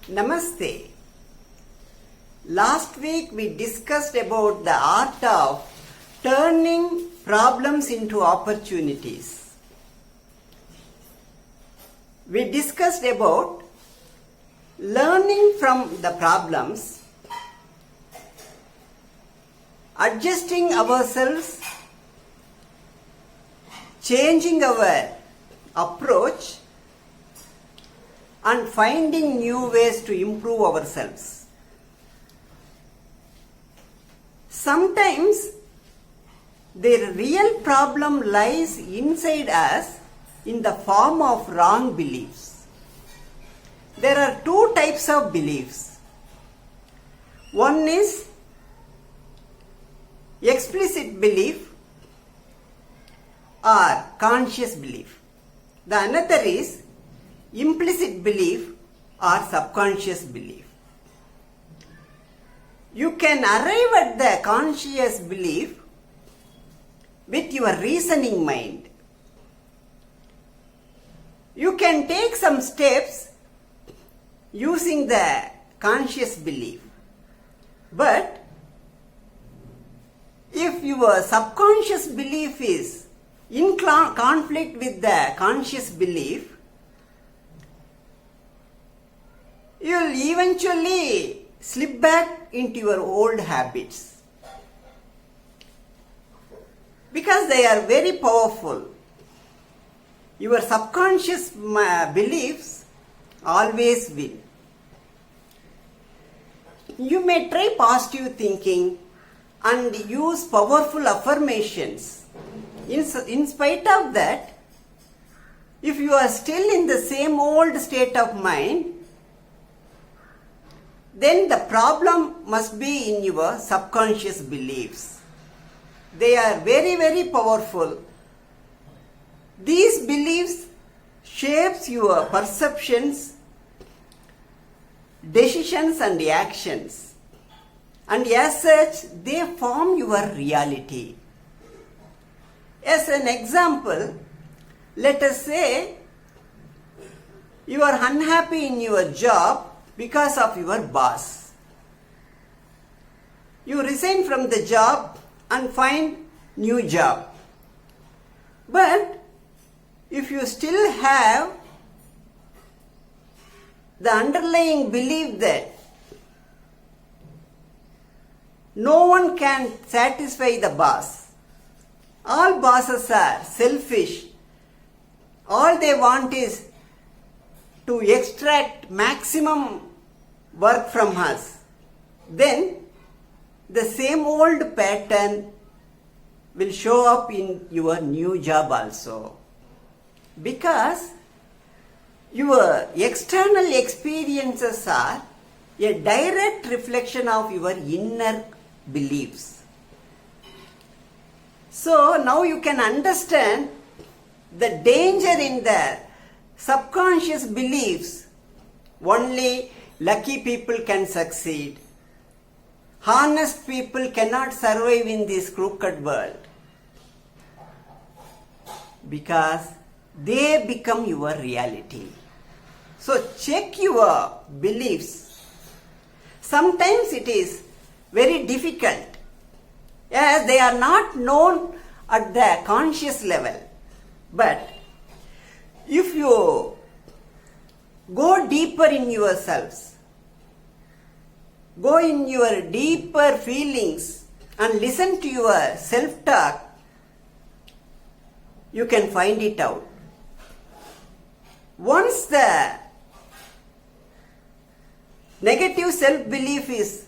Namaste. Last week we discussed about the art of turning problems into opportunities. We discussed about learning from the problems, adjusting ourselves, changing our approach, and finding new ways to improve ourselves. Sometimes the real problem lies inside us in the form of wrong beliefs. There are two types of beliefs. One is explicit belief or conscious belief. The another is implicit belief or subconscious belief. You can arrive at the conscious belief with your reasoning mind. You can take some steps using the conscious belief. But if your subconscious belief is in conflict with the conscious belief, you will eventually slip back into your old habits because they are very powerful. Your subconscious beliefs always win. You may try positive thinking and use powerful affirmations. In spite of that, if you are still in the same old state of mind, then the problem must be in your subconscious beliefs. They are very, very powerful. These beliefs shapes your perceptions, decisions and actions. And as such, they form your reality. As an example, let us say you are unhappy in your job because of your boss. You resign from the job and find new job. But if you still have the underlying belief that no one can satisfy the boss, all bosses are selfish, all they want is to extract maximum work from us, then the same old pattern will show up in your new job also. Because your external experiences are a direct reflection of your inner beliefs. So now you can understand the danger in the subconscious beliefs. Only lucky people can succeed. Honest people cannot survive in this crooked world because they become your reality. So check your beliefs. Sometimes it is very difficult as they are not known at the conscious level. But if you go deeper in yourselves, go in your deeper feelings and listen to your self-talk, you can find it out. Once the negative self-belief is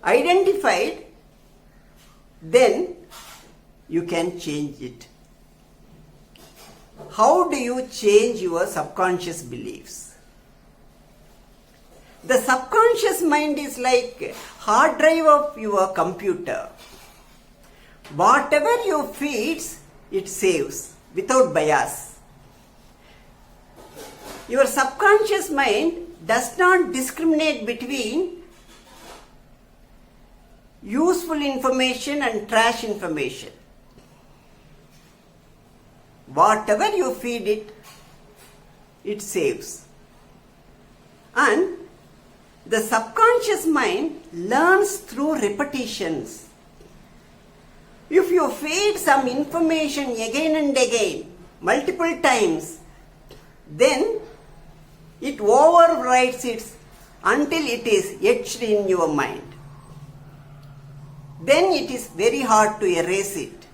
identified, then you can change it. How do you change your subconscious beliefs? The subconscious mind is like hard drive of your computer. Whatever you feed, it saves without bias. Your subconscious mind does not discriminate between useful information and trash information. Whatever you feed it, it saves. And The subconscious mind learns through repetitions. If you feed some information again and again, multiple times, then it overrides it until it is etched in your mind. Then it is very hard to erase it.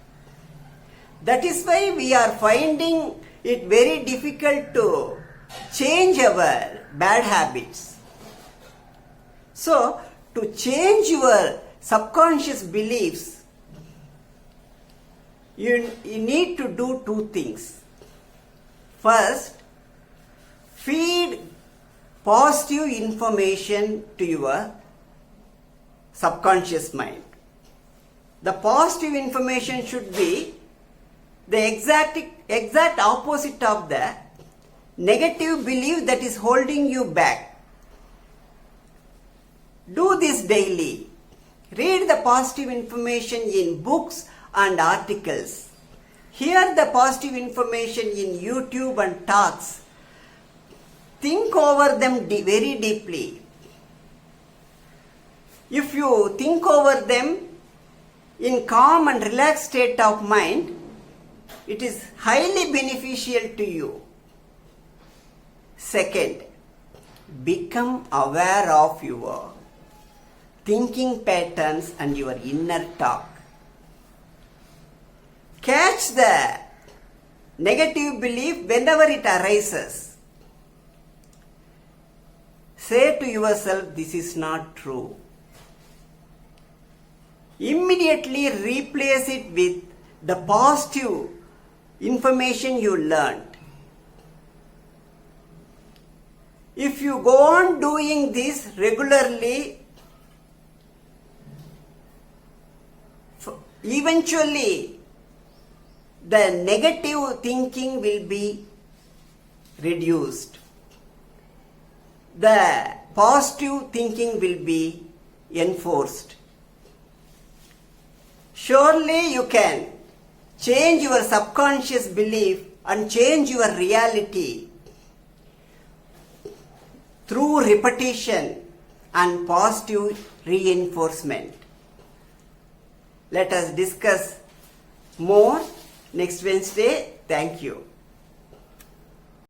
That is why we are finding it very difficult to change our bad habits. So, to change your subconscious beliefs, you need to do two things. First, feed positive information to your subconscious mind. The positive information should be the exact opposite of the negative belief that is holding you back. Do this daily. Read the positive information in books and articles. Hear the positive information in YouTube and talks. Think over them very deeply. If you think over them in calm and relaxed state of mind, it is highly beneficial to you. Second, become aware of your thinking patterns and your inner talk. Catch the negative belief whenever it arises. Say to yourself, this is not true. Immediately replace it with the positive information you learned. If you go on doing this regularly, eventually the negative thinking will be reduced. The positive thinking will be enforced. Surely you can change your subconscious belief and change your reality through repetition and positive reinforcement. Let us discuss more next Wednesday. Thank you.